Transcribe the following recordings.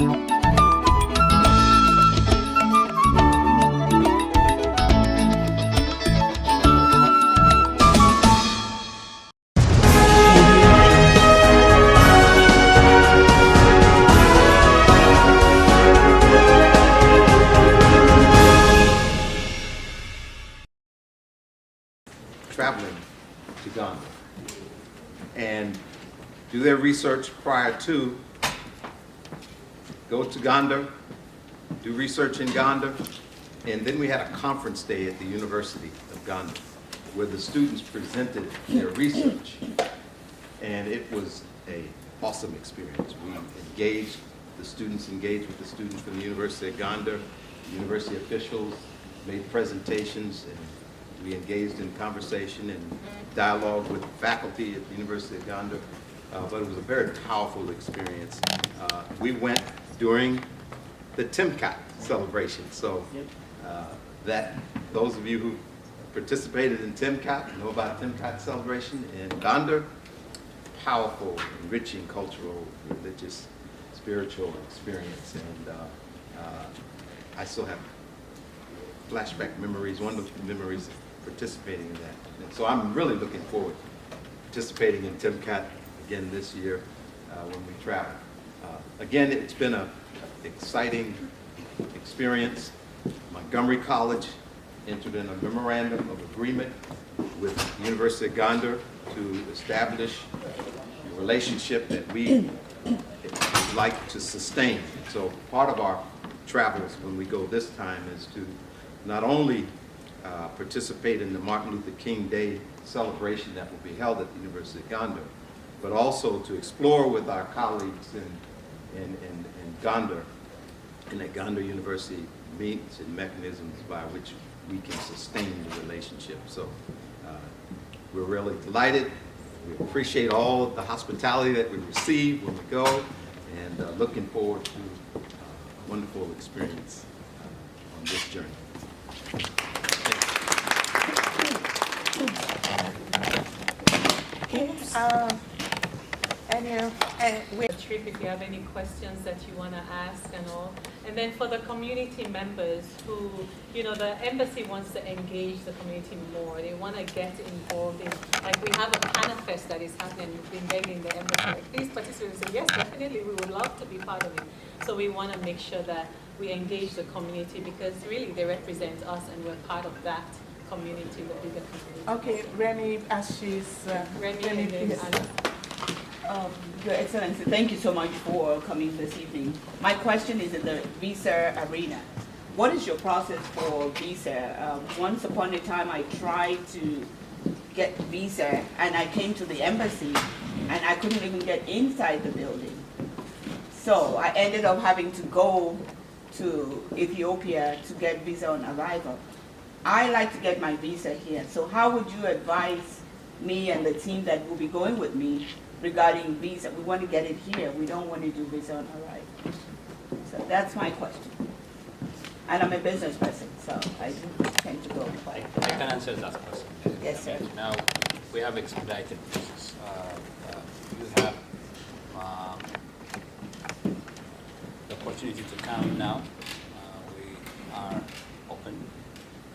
Traveling to Gondar and do their research prior to, go to Gondar, do research in Gondar, and then we had a conference day at the University of Gondar where the students presented their research, and it was an awesome experience. We engaged, the students engaged with the students from the University of Gondar, the university officials made presentations, and we engaged in conversation and dialogue with faculty at the University of Gondar, but it was a very powerful experience. We went during the TIMCAT celebration, so those of you who participated in TIMCAT know about TIMCAT celebration in Gondar. Powerful, enriching cultural, religious, spiritual experience, and I still have flashback memories, wonderful memories of participating in that. And so I'm really looking forward to participating in TIMCAT again this year when we travel. Again, it's been an exciting experience. Montgomery College entered in a memorandum of agreement with the University of Gondar to establish a relationship that we would like to sustain. So part of our travels when we go this time is to not only participate in the Martin Luther King Day celebration that will be held at the University of Gondar, but also to explore with our colleagues in Gondar and at Gondar University means and mechanisms by which we can sustain the relationship. So we're really delighted. We appreciate all the hospitality that we receive when we go, and looking forward to a wonderful experience on this journey. Trip, if you have any questions that you want to ask and all. And then for the community members who, you know, the embassy wants to engage the community more. They want to get involved in, like we have a Panafest that is happening. We've been begging the embassy, like, please participate. So yes, definitely, we would love to be part of it. So we want to make sure that we engage the community because really they represent us and we're part of that community, the bigger community. Okay, Remy, as she's Remy, please. Your Excellency, thank you so much for coming this evening. My question is in the visa arena. What is your process for visa? Once upon a time, I tried to get visa, and I came to the embassy, and I couldn't even get inside the building. So I ended up having to go to Ethiopia to get visa on arrival. I like to get my visa here. So how would you advise me and the team that will be going with me regarding visa? We want to get it here. We don't want to do visa on arrival. So that's my question. And I'm a business person, so I tend to go. I can answer that question. Yes, sir. Now, we have expedited process. You have the opportunity to come now. We are open.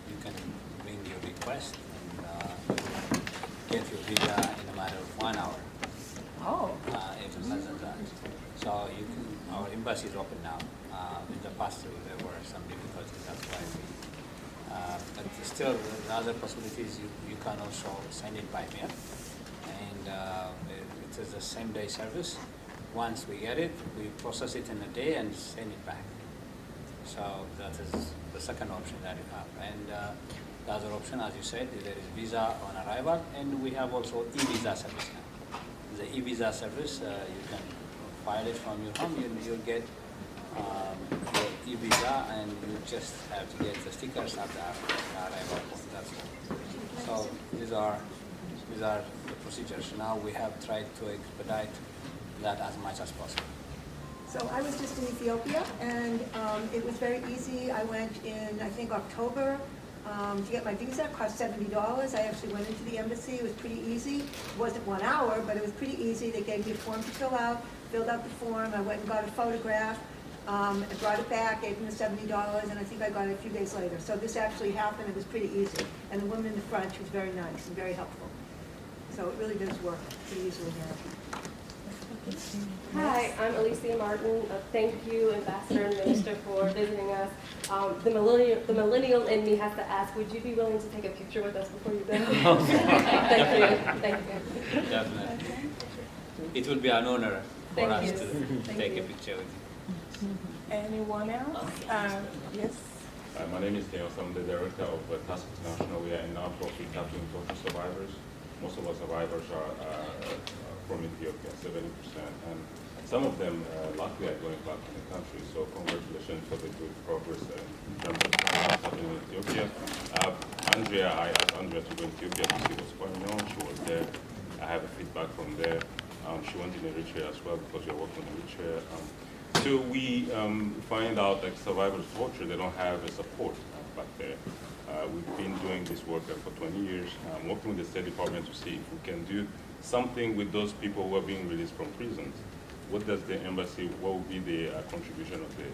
You can bring your request and get your visa in a matter of 1 hour. Oh. Even less than that. So you can, our embassy is open now. In the past there were some difficulties, that's why we, but still the other possibilities you can also send it by mail. And it is a same day service. Once we get it, we process it in a day and send it back. So that is the second option that you have. And the other option, as you said, there is visa on arrival, and we have also e-visa service now. The e-visa service, you can file it from your home, you'll get your e-visa, and you just have to get the stickers at the arrival point. That's all. So these are the procedures. Now we have tried to expedite that as much as possible. So I was just in Ethiopia, and it was very easy. I went in, I think, October to get my visa. It cost $70. I actually went into the embassy. It was pretty easy. It wasn't 1 hour, but it was pretty easy. They gave me a form to fill out, filled out the form. I went and got a photograph. I brought it back, gave them the $70, and I think I got it a few days later. So this actually happened, it was pretty easy. And the woman in the front, she was very nice and very helpful. So it really does work pretty easily now. Hi, I'm Alicia Martin. Thank you, Ambassador and Minister, for visiting us. The millennial in me has to ask, would you be willing to take a picture with us before you go? Thank you. Thank you. Definitely. It will be an honor for Thank us you. to Thank take a you. picture with you. Anyone else? Yes. My name is Dale. I'm the director of Task International. We are a non-profit helping torture survivors. Most of our survivors are from Ethiopia, 70%, and some of them luckily are going back in the country. So congratulations for the good progress in terms of what's happening in Ethiopia. I asked Andrea to go to Ethiopia to see what's going on. She was there. I have a feedback from there. She went in Eritrea as well because we're working in Eritrea. So we find out that survivors of torture, they don't have a support back there. We've been doing this work for 20 years, working with the State Department to see if we can do something with those people who are being released from prisons. What does the embassy, what will be the contribution of the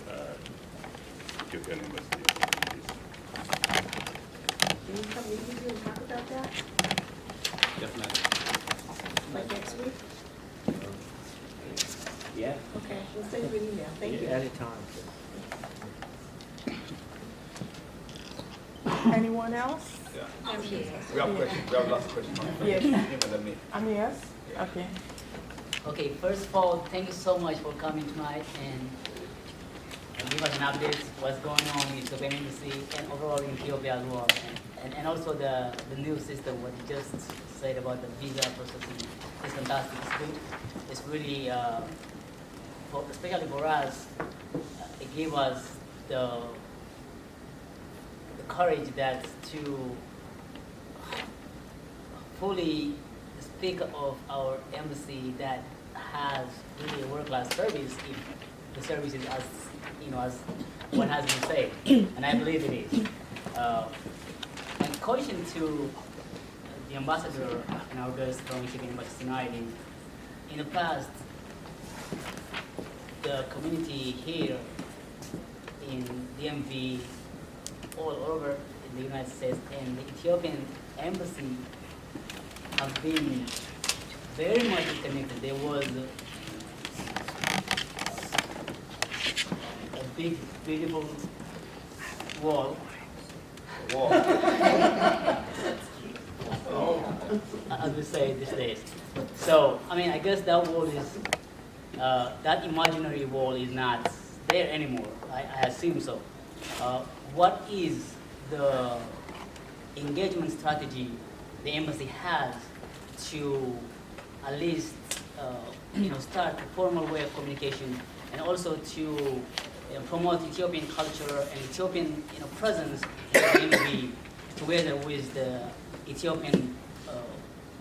Ethiopian embassy in this? Can you come meet with you and talk about that, Definitely. like next week? Yeah. Okay, we'll send you an email. Thank you. At a time. Anyone else? We have questions. We have lots of questions. Yes. Let me. Yes? Okay. Okay, first of all, thank you so much for coming tonight and give us an update what's going on in Ethiopian embassy and overall in Ethiopia as well. And also the new system, what you just said about the visa processing is fantastic. It's good. It's really, especially for us, it gave us the courage that to fully speak of our embassy that has really a world-class service if the service is as, as one has been said, and I believe it is. My question to the ambassador and our guest from Ethiopian Embassy tonight is, in the past, the community here in DMV, all over in the United States, and the Ethiopian embassy have been very much connected. There was a big, beautiful wall. As we say these days. So, I guess that wall is, that imaginary wall is not there anymore. I assume so. What is the engagement strategy the embassy has to at least start a formal way of communication, and also to promote Ethiopian culture and Ethiopian presence in the community, together with the Ethiopian,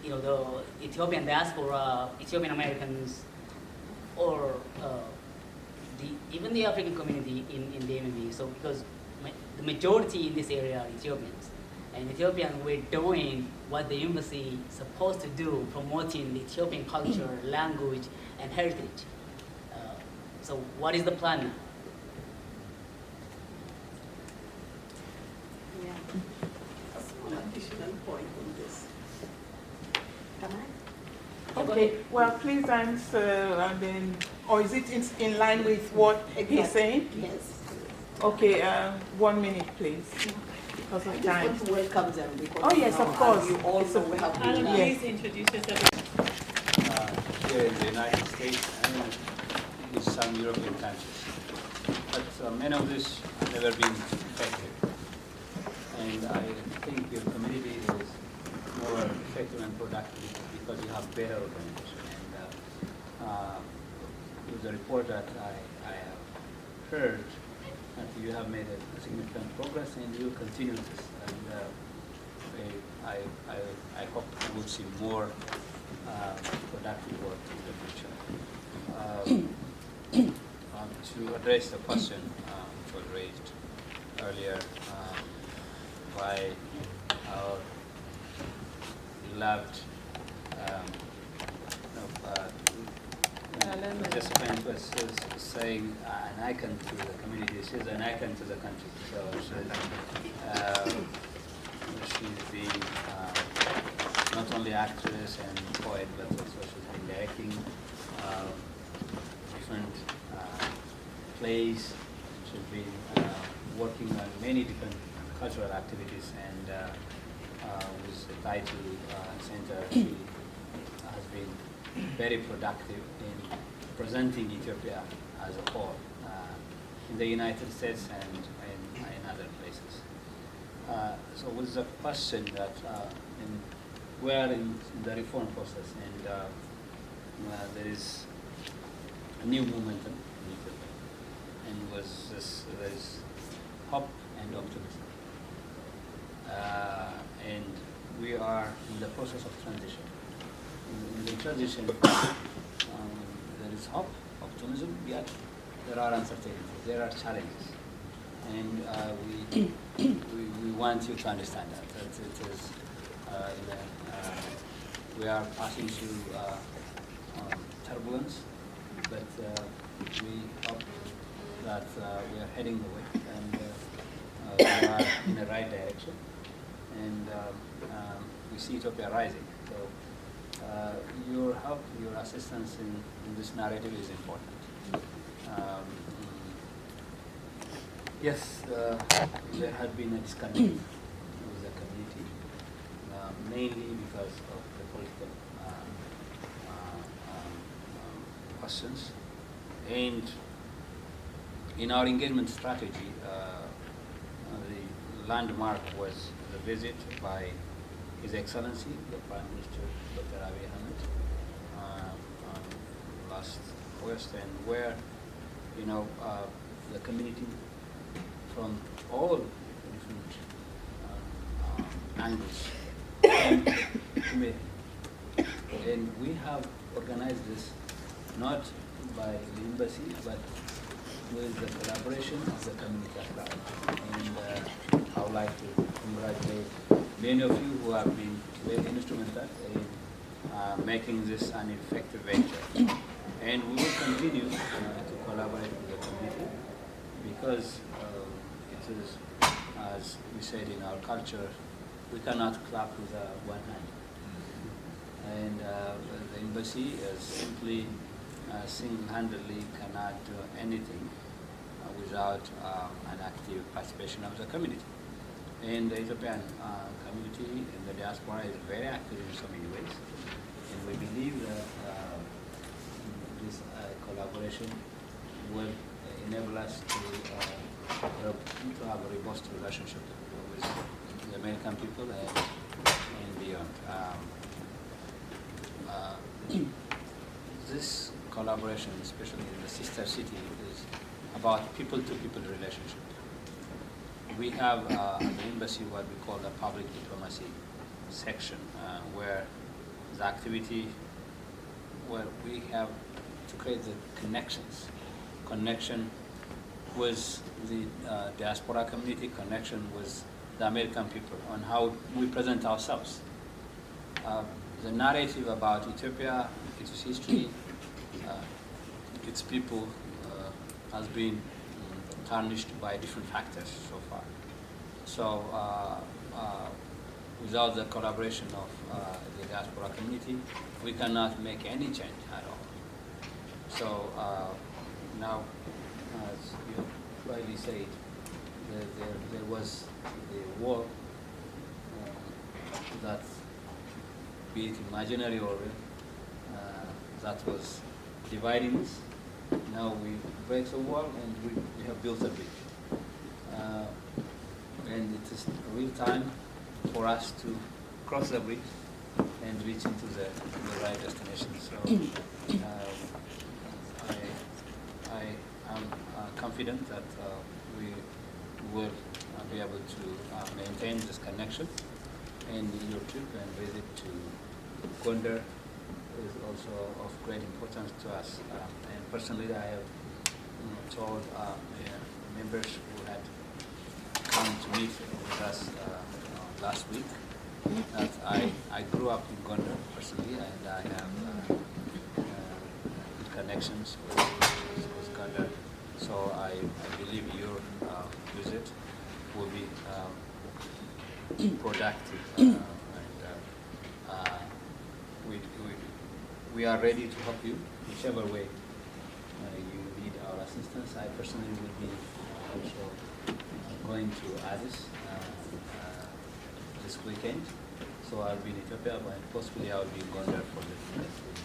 the Ethiopian diaspora, Ethiopian Americans, or even the African community in the MV. So because the majority in this area are Ethiopians. And Ethiopians were doing what the embassy is supposed to do, promoting the Ethiopian culture, language, and heritage. So what is the plan now? Yeah. An additional point on this. Come on. Okay, well, please answer, and then, or is it in line with what he's saying? Yes. Okay, 1 minute, please, because I of just time. want to welcome them because. Oh, yes, of course. You also will have. Alan, Yes. please introduce yourself. Here in the United States and in some European countries. But many of these have never been effective. And I think your community is more effective and productive because you have better organization. And with the report that I have heard, that you have made a significant progress and you continue this. And I hope we will see more productive work in the future. To address the question which was raised earlier by our beloved participant was saying an icon to the community. She's an icon to the country. So she's been not only actress and poet, but also she's been directing different plays. She's been working on many different cultural activities, and with the title center, she has been very productive in presenting Ethiopia as a whole in the United States and in other places. So with the question that we are in the reform process, and there is a new momentum in Ethiopia, and there is hope and optimism. And we are in the process of transition. In the transition, there is hope, optimism, yet there are uncertainties, there are challenges. And we want you to understand that it is, we are passing through turbulence, but we hope that we are heading the way, and we are in the right direction, and we see Ethiopia rising. So your help, your assistance in this narrative is important. Yes, there had been a disconnect with the community, mainly because of the political questions. And in our engagement strategy, the landmark was the visit by His Excellency, the Prime Minister, Dr. Abiy Ahmed, last August, and where, the community from all different angles came to me. And we have organized this not by the embassy, but with the collaboration of the community at large. And I would like to congratulate many of you who have been very instrumental in making this an effective venture. And we will continue to collaborate with the community, because it is, as we said in our culture, we cannot clap with one hand. And the embassy simply single-handedly cannot do anything without an active participation of the community. And the Ethiopian community in the diaspora is very active in so many ways. And we believe that this collaboration will enable us to have a robust relationship with the American people and beyond. This collaboration, especially in the sister city, is about people-to-people relationship. We have at the embassy what we call the public diplomacy section, where the activity, where we have to create the connection with the diaspora community, connection with the American people on how we present ourselves. The narrative about Ethiopia, its history, its people has been tarnished by different factors so far. So without the collaboration of the diaspora community, we cannot make any change at all. So now, as you rightly said, there was the war that, be it imaginary or real, that was dividing us. Now we break the wall and we have built a bridge. And it is a real time for us to cross the bridge and reach into the right destination. So I am confident that we will be able to maintain this connection. And your trip and visit to Gondar is also of great importance to us. And personally, I have told members who had come to meet with us last week that I grew up in Gondar personally, and I have connections with Gondar. So I believe your visit will be productive. We are ready to help you whichever way you need our assistance. I personally will be also going to Addis this weekend. So I'll be in Ethiopia, but possibly I'll be in Gondar for the next week.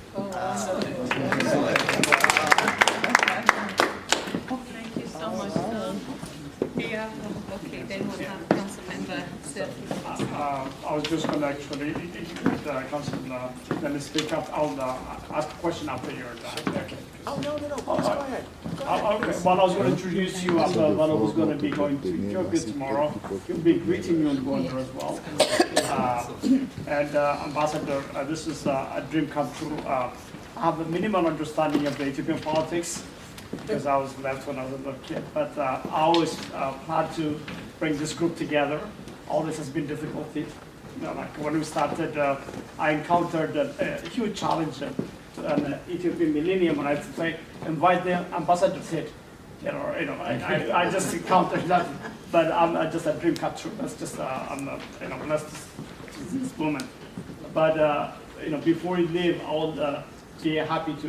Thank you so much. Yeah, okay, then we'll have Councilmember Seth. I was just going to actually, Councilman, let me speak up. I'll ask a question after you're done. Okay. Oh, no, please go ahead. Okay, well, I was going to introduce you as one who's going to be going to Ethiopia tomorrow. He'll be greeting you in Gondar as well. Ambassador, this is a dream come true. I have a minimal understanding of the Ethiopian politics because I was left when I was a little kid, but I always plan to bring this group together. All this has been difficulty. Like when we started, I encountered a huge challenge an Ethiopian millennium, and I say, invite the ambassador to it. I just encountered that, but I'm just a dream come true. That's just I'm blessed this moment. But before he leave, I'll be happy to.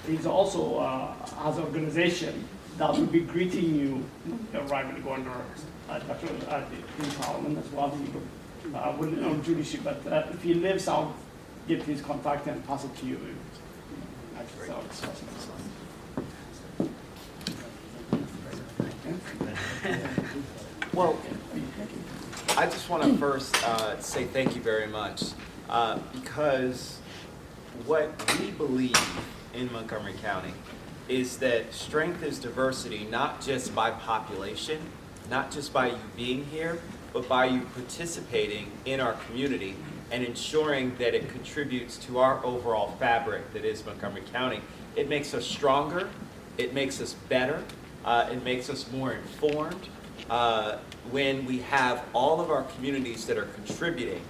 He's also has an organization that will be greeting you arriving in Gondar, in Parliament as well. I wouldn't introduce you, but if he lives, I'll get his contact and pass it to you. Well, I just want to first say thank you very much because what we believe in Montgomery County is that strength is diversity, not just by population, not just by you being here, but by you participating in our community and ensuring that it contributes to our overall fabric that is Montgomery County. It makes us stronger, it makes us better, it makes us more informed when we have all of our communities that are contributing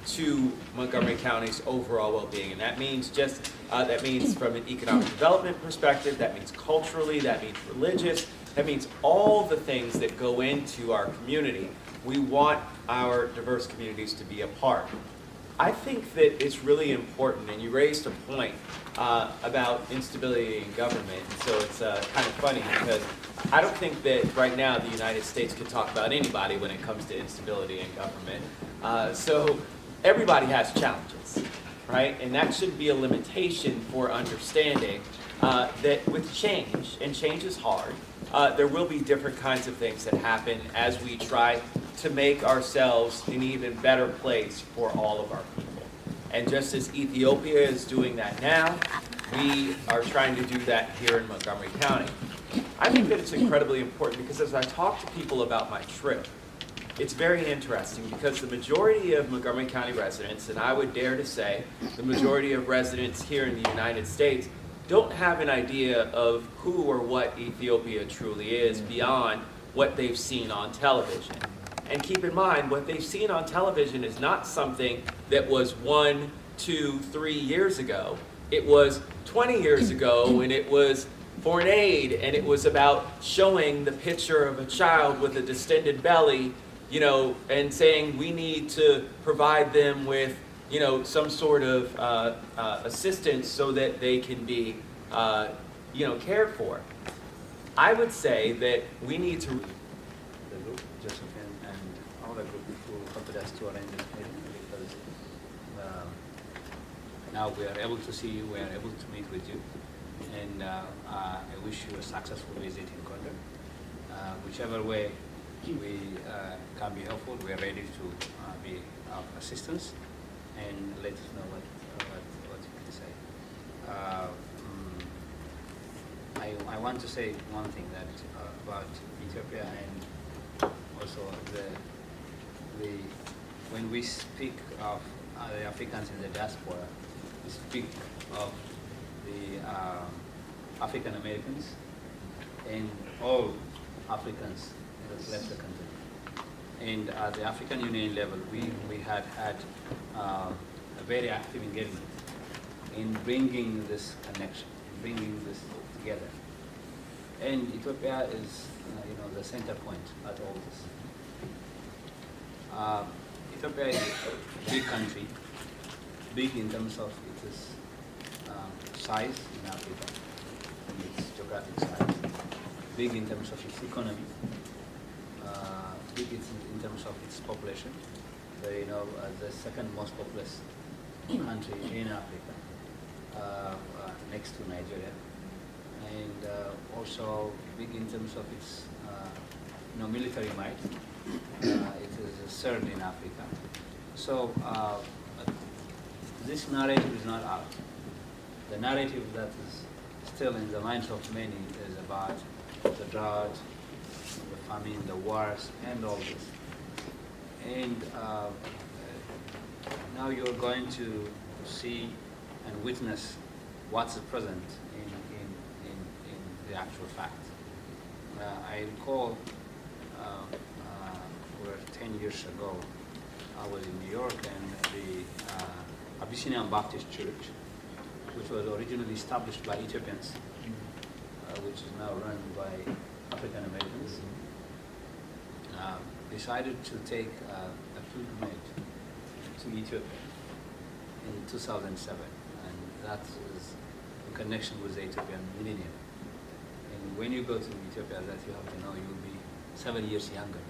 to Montgomery County's overall well-being. And that means that means from an economic development perspective, that means culturally, that means religious, that means all the things that go into our community. We want our diverse communities to be a part. I think that it's really important, and you raised a point about instability in government, and so it's kind of funny because I don't think that right now the United States can talk about anybody when it comes to instability in government. So everybody has challenges, right? And that should be a limitation for understanding that with change, and change is hard, there will be different kinds of things that happen as we try to make ourselves an even better place for all of our people. And just as Ethiopia is doing that now, we are trying to do that here in Montgomery County. I think that it's incredibly important because as I talk to people about my trip, it's very interesting because the majority of Montgomery County residents, and I would dare to say the majority of residents here in the United States, don't have an idea of who or what Ethiopia truly is beyond what they've seen on television. And keep in mind, what they've seen on television is not something that was 1, 2, 3 years ago. It was 20 years ago, and it was foreign aid, and it was about showing the picture of a child with a distended belly, and saying we need to provide them with, some sort of assistance so that they can be, cared for. I would say that we need to. The group, Josephine, and all the group who helped us to arrange this meeting because now we are able to see you, we are able to meet with you, and I wish you a successful visit in Gondar. Whichever way we can be helpful, we are ready to be of assistance, and let us know what you can say. I want to say one thing that about Ethiopia and also when we speak of the Africans in the diaspora, we speak of the African Americans and all Africans that left the country. And at the African Union level, we had a very active engagement in bringing this connection bringing this together. And Ethiopia is, the center point at all this. Ethiopia is a big country, big in terms of its size in Africa, its geographic size, big in terms of its economy, big in terms of its population. So, the second most populous country in Africa, next to Nigeria, and also big in terms of its military might. It is third in Africa. So this narrative is not out. The narrative that is still in the minds of many is about the drought, the famine, the wars, and all this. And now you're going to see and witness what's present in the actual fact. I recall where 10 years ago I was in New York, and the Abyssinian Baptist Church, which was originally established by Ethiopians, which is now run by African Americans, decided to take a pilgrimage to Ethiopia in 2007, and that is in connection with the Ethiopian millennium. And when you go to Ethiopia, that you have to know you'll be 7 years younger.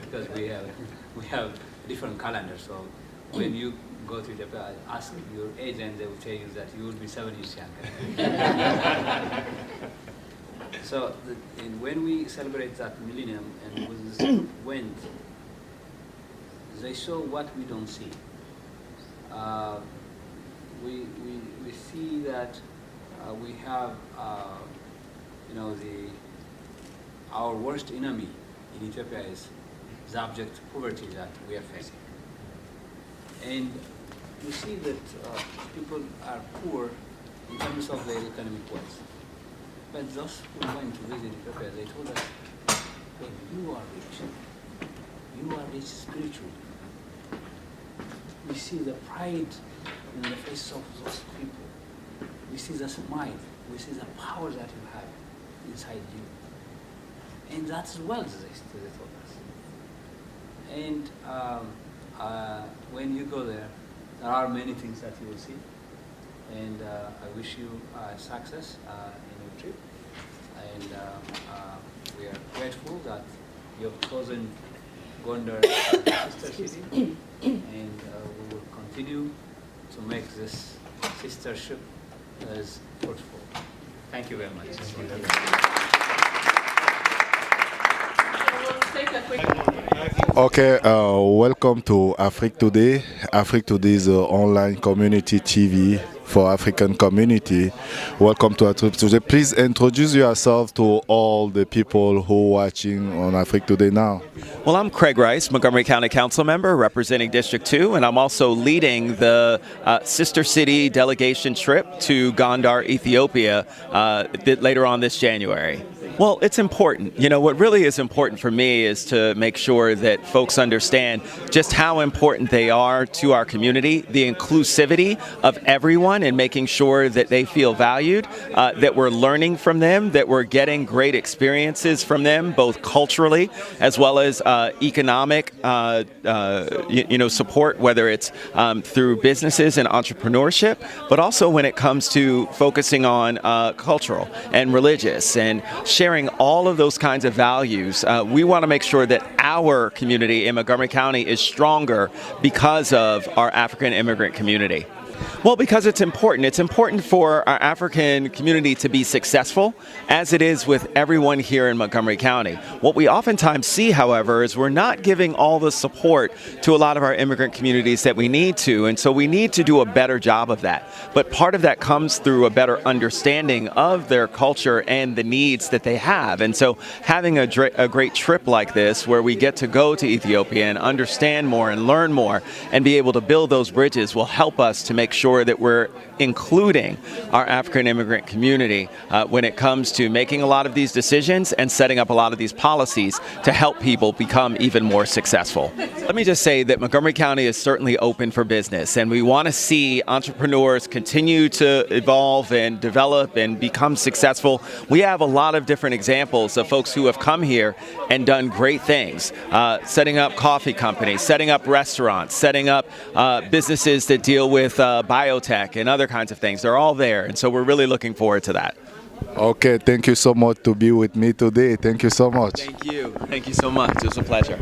Because we have a different calendar. So when you go to Ethiopia, ask your age and they will tell you that you will be 7 years younger. So and when we celebrate that millennium and with went, they show what we don't see. We see that we have our worst enemy in Ethiopia is the abject poverty that we are facing. And you see that people are poor in terms of their economic wealth. But those who went to visit Ethiopia, they told us, well, you are rich. You are rich spiritually. We see the pride in the face of those people. We see the smile. We see the power that you have inside you. And that's wealth, they told us. And when you go there are many things that you will see. And I wish you success in your trip. And we are grateful that you have chosen Gondar as a sister city. And we will continue to make this sistership as fruitful. Thank you very much. Okay, welcome to Afrique Today. Afrique Today is an online community TV for African community. Welcome to Afrique Today. Please introduce yourself to all the people who are watching on Afrique Today now. Well, I'm Craig Rice, Montgomery County Council member representing District 2, and I'm also leading the Sister City delegation trip to Gondar, Ethiopia later on this January. Well, it's important. You know, what really is important for me is to make sure that folks understand just how important they are to our community, the inclusivity of everyone, and making sure that they feel valued, that we're learning from them, that we're getting great experiences from them, both culturally as well as economic support, whether it's through businesses and entrepreneurship, but also when it comes to focusing on cultural and religious and sharing all of those kinds of values. We want to make sure that our community in Montgomery County is stronger because of our African immigrant community. Well, because it's important. It's important for our African community to be successful, as it is with everyone here in Montgomery County. What we oftentimes see, however, is we're not giving all the support to a lot of our immigrant communities that we need to, and so we need to do a better job of that. But part of that comes through a better understanding of their culture and the needs that they have. And so having a great trip like this, where we get to go to Ethiopia and understand more and learn more and be able to build those bridges, will help us to make make sure that we're including our African immigrant community when it comes to making a lot of these decisions and setting up a lot of these policies to help people become even more successful. Let me just say that Montgomery County is certainly open for business, and we want to see entrepreneurs continue to evolve and develop and become successful. We have a lot of different examples of folks who have come here and done great things, setting up coffee companies, setting up restaurants, setting up businesses that deal with biotech and other kinds of things. They're all there, and so we're really looking forward to that. Okay, thank you so much to be with me today. Thank you so much. Thank you. Thank you so much. It was a pleasure.